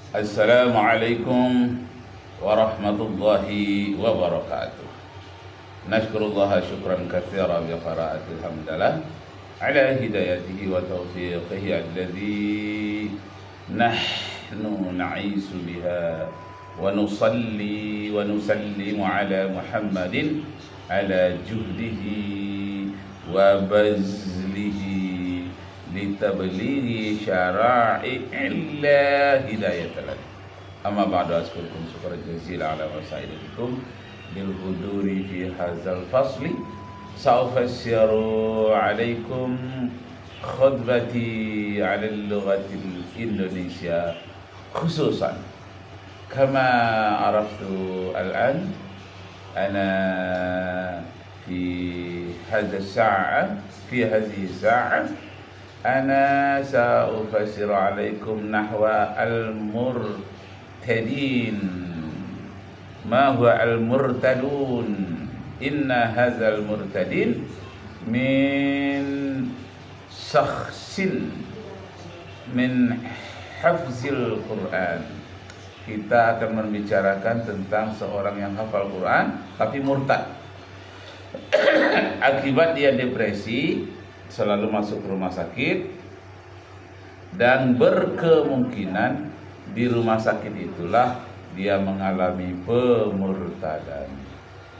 Assalamualaikum warahmatullahi wabarakatuh. Nashkurullah syukran katsira bi qiraatil hamdalah ala hidayatihi wa taufiqihi alladhi nahnu na'isu biha wa nusalli wa nusallimu ala Muhammadin ala juhdihi wa bazlihi litablighi syara'i'illah hidayatan. Amma ba'du, askurukum syukran jazila ala wasaidikum bil huduri fi hadzal fasli. Sa'ufassiru alaikum khutbati ala al-lughatil Indonesia khususan kama araftu al-an ana fi hadhihi as-sa'a ana sa'ufassiru alaikum nahwa al-murtadin. Ma huwa al-murtadun? Inna hadzal murtadin min syakhsin min hafzil Quran. Kita akan membicarakan tentang seorang yang hafal Quran tapi murtad. Akibat dia depresi, selalu masuk rumah sakit, dan berkemungkinan di rumah sakit itulah dia mengalami pemurtadan.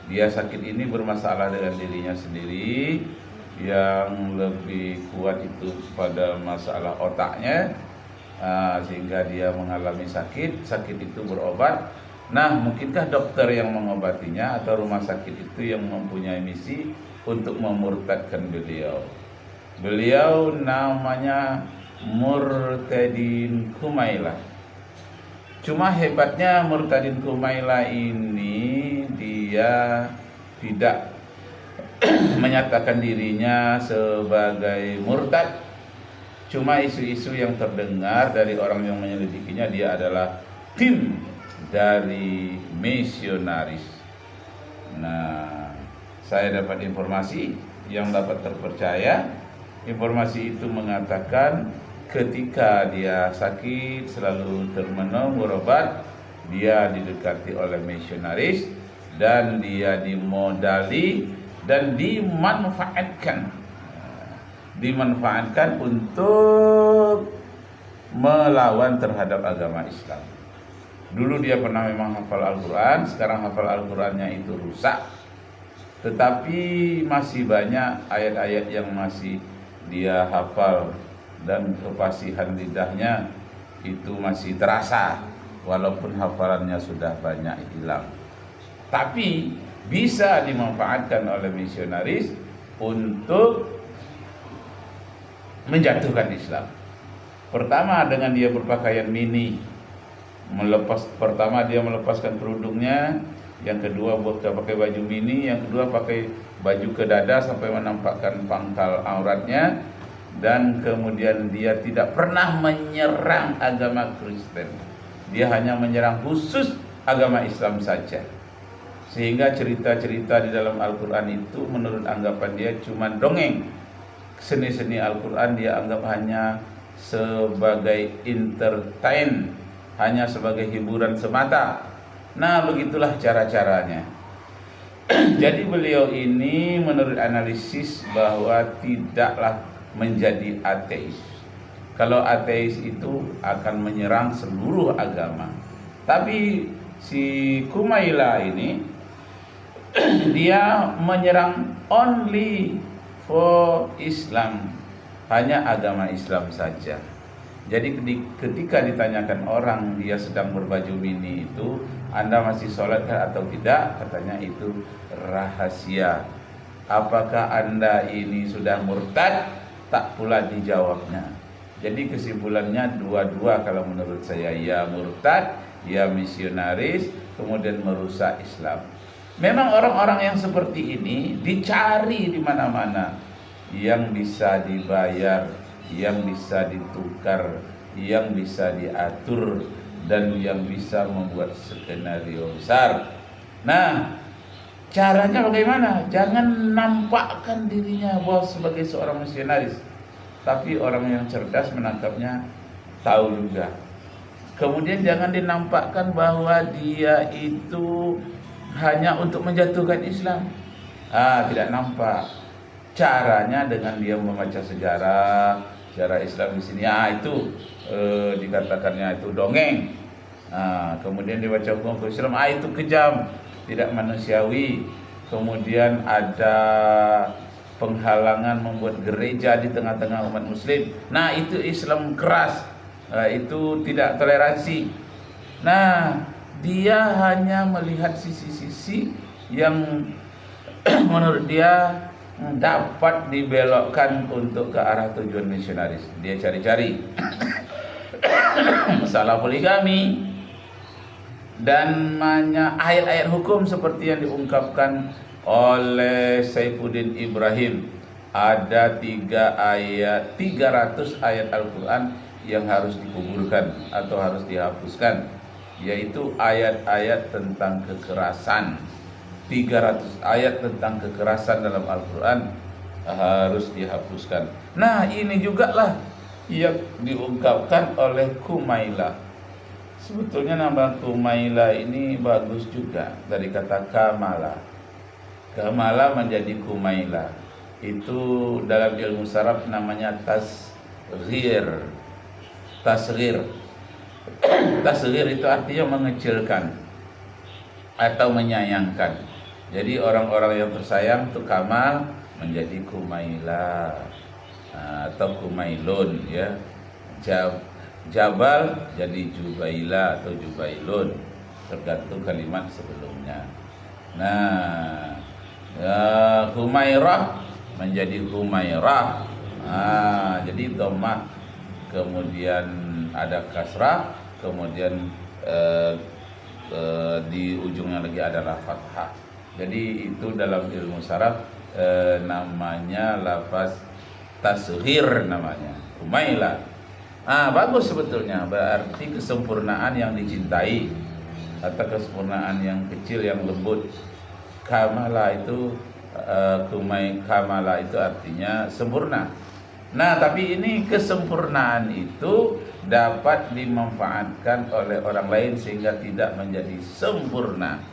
Dia sakit ini bermasalah dengan dirinya sendiri, yang lebih kuat itu pada masalah otaknya, sehingga dia mengalami sakit itu berobat. Nah, mungkinkah dokter yang mengobatinya atau rumah sakit itu yang mempunyai misi untuk memurtadkan beliau? Beliau namanya Murtadin Kumaila. Cuma hebatnya Murtadin Kumaila ini dia tidak menyatakan dirinya sebagai murtad. Cuma isu-isu yang terdengar dari orang yang menyelidikinya, dia adalah tim dari misionaris. Nah, saya dapat informasi yang dapat terpercaya. Informasi itu mengatakan ketika dia sakit selalu termenung berobat, dia didekati oleh misionaris dan dia dimodali dan dimanfaatkan untuk melawan terhadap agama Islam. Dulu dia pernah memang hafal Al-Quran, sekarang hafal Al-Qurannya itu rusak, tetapi masih banyak ayat-ayat yang masih dia hafal dan kefasihan lidahnya itu masih terasa walaupun hafalannya sudah banyak hilang. Tapi bisa dimanfaatkan oleh misionaris untuk menjatuhkan Islam. Pertama, dengan dia berpakaian mini, pertama dia melepaskan kerudungnya, yang kedua pakai baju mini, yang kedua pakai baju ke dada sampai menampakkan pangkal auratnya, dan kemudian dia tidak pernah menyerang agama Kristen. Dia hanya menyerang khusus agama Islam saja. Sehingga cerita-cerita di dalam Al-Quran itu menurut anggapan dia cuma dongeng. Seni-seni Al-Quran dia anggap hanya sebagai entertain, hanya sebagai hiburan semata. Nah, begitulah cara-caranya. Jadi beliau ini menurut analisis bahwa tidaklah menjadi ateis. Kalau ateis itu akan menyerang seluruh agama. Tapi si Kumaila ini dia menyerang only for Islam, hanya agama Islam saja. Jadi ketika ditanyakan orang dia sedang berbaju mini itu, Anda masih sholat atau tidak? Katanya itu rahasia. Apakah Anda ini sudah murtad? Tak pula dijawabnya. Jadi kesimpulannya dua-dua kalau menurut saya, ya murtad, ya misionaris, kemudian merusak Islam. Memang orang-orang yang seperti ini dicari di mana-mana, yang bisa dibayar, yang bisa ditukar, yang bisa diatur, dan yang bisa membuat skenario besar. Nah, caranya bagaimana? Jangan nampakkan dirinya bahwa sebagai seorang misionaris, tapi orang yang cerdas menangkapnya tahu juga Kemudian jangan dinampakkan bahwa dia itu hanya untuk menjatuhkan Islam. Tidak nampak. Caranya dengan dia membaca sejarah Islam di sini. Itu dikatakannya itu dongeng. Kemudian dibaca hukum Islam. Itu kejam, tidak manusiawi. Kemudian ada penghalangan membuat gereja di tengah-tengah umat muslim. Itu Islam keras. Itu tidak toleransi. Dia hanya melihat sisi-sisi yang menurut dia dapat dibelokkan untuk ke arah tujuan misionaris. Dia cari-cari masalah poligami dan ayat-ayat hukum seperti yang diungkapkan oleh Saifuddin Ibrahim. Ada 300 ayat Al-Quran yang harus dikuburkan atau harus dihapuskan, yaitu ayat-ayat tentang kekerasan. 300 ayat tentang kekerasan dalam Al-Quran harus dihapuskan. Ini juga lah yang diungkapkan oleh Kumaila. Sebetulnya nama Kumaila ini bagus juga, dari kata kamala. Kamala menjadi Kumaila. Itu dalam ilmu saraf namanya tasghir. Tasghir itu artinya mengecilkan atau menyayangkan. Jadi orang-orang yang tersayang itu kamal menjadi kumaila atau kumailun, ya. Jabal jadi jubaila atau jubailun, tergantung kalimat sebelumnya. Humairah menjadi humairah. Jadi dhammah, kemudian ada kasrah, kemudian di ujungnya lagi adalah fathah. Jadi itu dalam ilmu saraf namanya lafaz tasghir, namanya Humaila. Bagus sebetulnya, berarti kesempurnaan yang dicintai atau kesempurnaan yang kecil, yang lembut. Kamala itu kamala itu artinya sempurna. Tapi ini kesempurnaan itu dapat dimanfaatkan oleh orang lain sehingga tidak menjadi sempurna.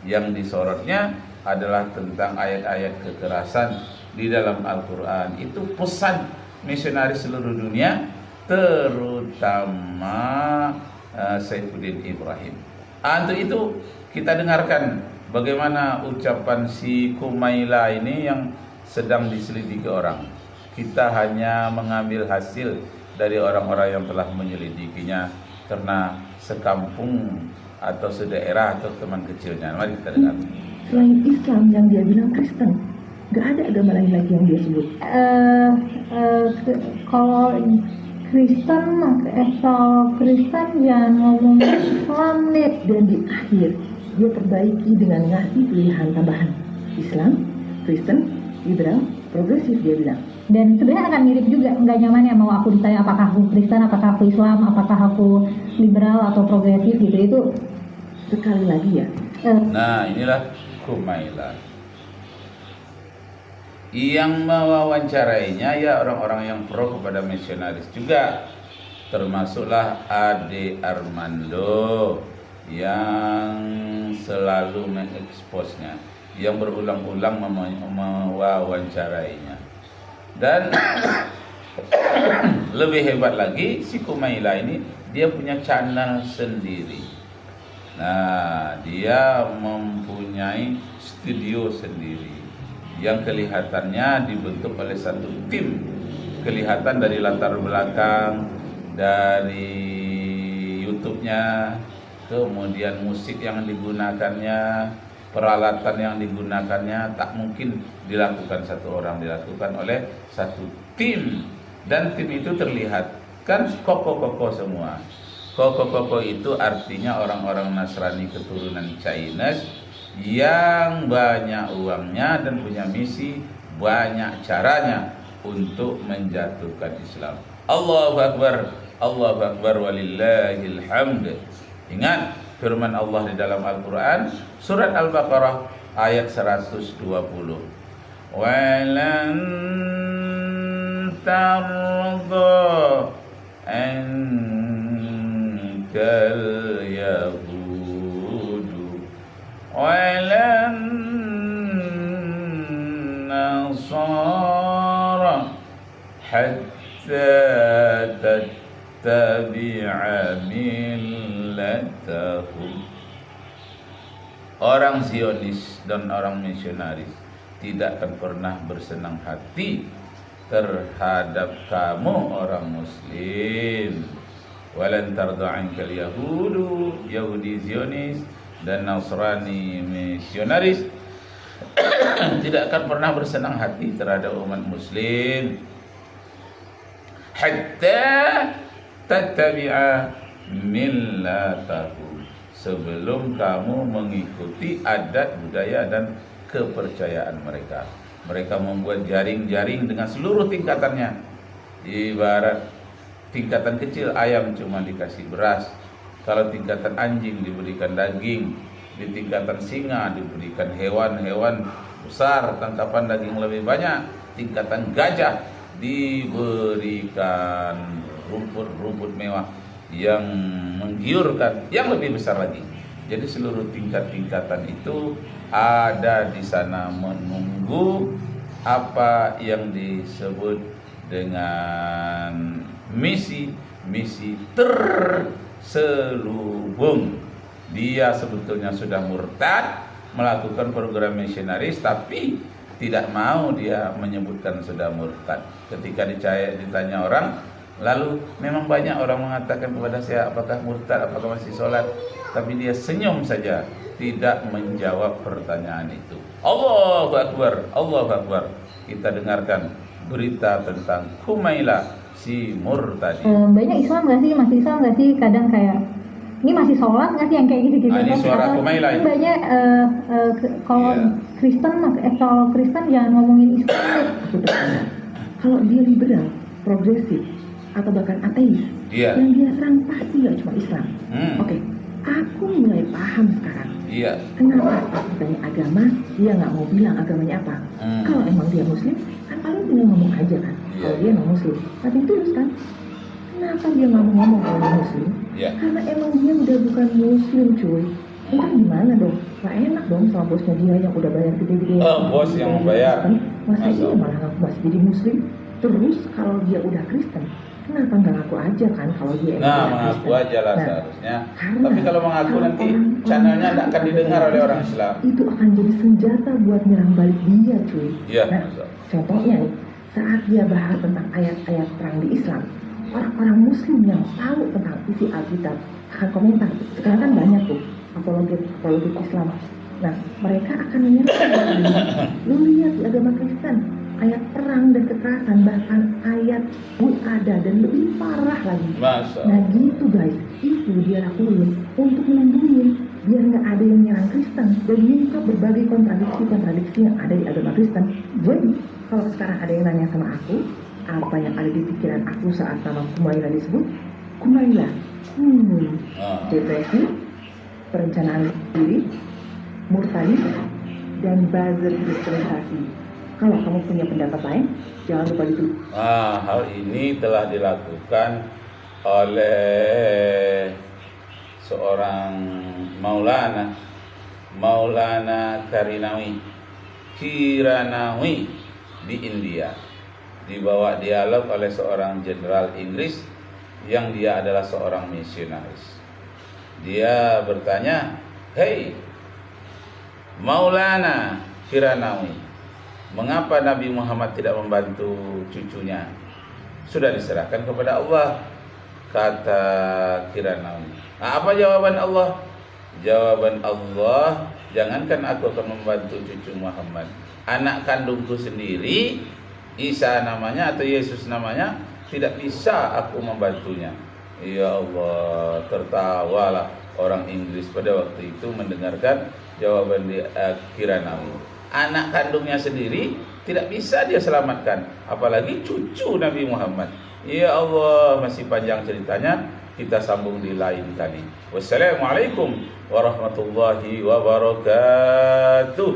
Yang disorotnya adalah tentang ayat-ayat kekerasan di dalam Al-Quran. Itu pesan misionaris seluruh dunia, terutama Saifuddin Ibrahim. Untuk itu kita dengarkan bagaimana ucapan si Kumaila ini yang sedang diselidiki orang. Kita hanya mengambil hasil dari orang-orang yang telah menyelidikinya karena sekampung atau sedaerah atau teman kecilnya. Mari kita dengar. Selain Islam yang dia bilang Kristen, gak ada agama lain lagi yang dia sebut. Kalau Kristen yang ngomong Islam dan di akhir dia perbaiki dengan ngasih pilihan tambahan Islam, Kristen, liberal, progresif, dia bilang. Dan sebenarnya akan mirip juga, nggak nyaman ya mau aku ditanya apakah aku Kristen, apakah aku Islam, apakah aku liberal atau progresif gitu. Itu sekali lagi ya. Inilah Kumaila. Yang mewawancarainya ya orang-orang yang pro kepada misionaris juga, termasuklah Ade Armando yang selalu mengeksposnya, yang berulang-ulang mewawancarainya. Dan lebih hebat lagi, si Kumaila ini dia punya channel sendiri. Dia mempunyai studio sendiri yang kelihatannya dibentuk oleh satu tim. Kelihatan dari latar belakang, dari YouTube-nya, kemudian musik yang digunakannya, peralatan yang digunakannya, tak mungkin dilakukan satu orang, dilakukan oleh satu tim. Dan tim itu terlihat kan koko-koko semua. Koko-koko itu artinya orang-orang Nasrani keturunan Chinese yang banyak uangnya dan punya misi, banyak caranya untuk menjatuhkan Islam. Allahu Akbar, Allahu Akbar walillahil hamd. Ingat firman Allah di dalam Al-Quran, surat Al-Baqarah ayat 120. Walan tarda اليهود ولا النصارى حتى تتبع ملتهم. Orang Zionis dan orang misionaris tidak akan pernah bersenang hati terhadap kamu orang Muslim. Walan tarda ankal yahudu, Yahudi Zionis dan Nasrani misionaris tidak akan pernah bersenang hati terhadap umat Muslim hatta tattabi'a millatahu, sebelum kamu mengikuti adat budaya dan kepercayaan mereka. Mereka membuat jaring-jaring dengan seluruh tingkatannya. Ibarat tingkatan kecil ayam cuma dikasih beras, kalau tingkatan anjing diberikan daging, di tingkatan singa diberikan hewan-hewan besar tangkapan daging lebih banyak, tingkatan gajah diberikan rumput-rumput mewah yang menggiurkan, yang lebih besar lagi. Jadi seluruh tingkat-tingkatan itu ada di sana menunggu apa yang disebut dengan misi terselubung. Dia sebetulnya sudah murtad, melakukan program misionaris, tapi tidak mau dia menyebutkan sudah murtad. Ketika ditanya orang, lalu memang banyak orang mengatakan kepada saya, apakah murtad, apakah masih sholat, tapi dia senyum saja, tidak menjawab pertanyaan itu. Allahu Akbar, Allahu Akbar. Kita dengarkan berita tentang Kumailah si murtad. Banyak Islam nggak sih, masih Islam nggak sih? Kadang kayak ini masih sholat nggak sih yang kayak gitu-gitu? Ini suara Kumailah ini. Banyak kalau Kristen, kalau Kristen jangan ngomongin Islam. Kalau dia liberal, progresif, atau bahkan ateis, yang dia serang pasti gak cuma Islam. Oke, aku mulai paham sekarang. Kenapa pas ditanya agama, dia nggak mau bilang agamanya apa. Kalau emang dia Muslim, kan paling tinggal ngomong aja kan. Kalau dia non Muslim, tapi tulus kan. Kenapa dia nggak mau ngomong kalau dia Muslim? Karena emang dia udah bukan Muslim, cuy. Entar gimana dong? Gak enak dong sama bosnya dia yang udah bayar gede-gede. Bos yang bayar. Masa iya malah ngaku masih jadi Muslim? Terus kalau dia udah Kristen, kenapa nggak ngaku aja kan kalau dia mengaku aja lah seharusnya. Tapi kalau mengaku nanti channelnya tidak akan didengar oleh orang Islam. Itu akan jadi senjata buat nyerang balik dia, cuy. Contohnya nih, saat dia bahas tentang ayat-ayat perang di Islam, orang-orang Muslim yang tahu tentang isi Alkitab akan komentar. Sekarang kan banyak tuh apologet Islam. Nah, mereka akan menyerang. Lu lihat di agama Kristen, ayat perang dan kekerasan, bahkan ayat ada dan lebih parah lagi. Nah gitu guys, itu dia lakuin untuk melindungi biar nggak ada yang nyerang Kristen dan mengungkap berbagai kontradiksi yang ada di agama Kristen. Jadi kalau sekarang ada yang nanya sama aku, apa yang ada di pikiran aku saat nama Kumailah disebut? Kumailah, depresi, perencanaan diri, murtad, dan buzzer kristenisasi. Kalau kamu punya pendapat lain, jangan lupa ditulis. Hal ini telah dilakukan oleh seorang Maulana Kiranawi di India. Dibawa dialog oleh seorang jenderal Inggris yang dia adalah seorang misionaris. Dia bertanya, "Hei, Maulana Kiranawi, mengapa Nabi Muhammad tidak membantu cucunya? Sudah diserahkan kepada Allah," kata Kiranawi. Apa jawaban Allah? Jawaban Allah, jangankan aku akan membantu cucu Muhammad, anak kandungku sendiri, Isa namanya atau Yesus namanya, tidak bisa aku membantunya. Ya Allah, tertawalah orang Inggris pada waktu itu mendengarkan jawaban Kiranawi. Anak kandungnya sendiri tidak bisa dia selamatkan, apalagi cucu Nabi Muhammad. Ya Allah, masih panjang ceritanya, kita sambung di lain kali. Wassalamualaikum warahmatullahi wabarakatuh.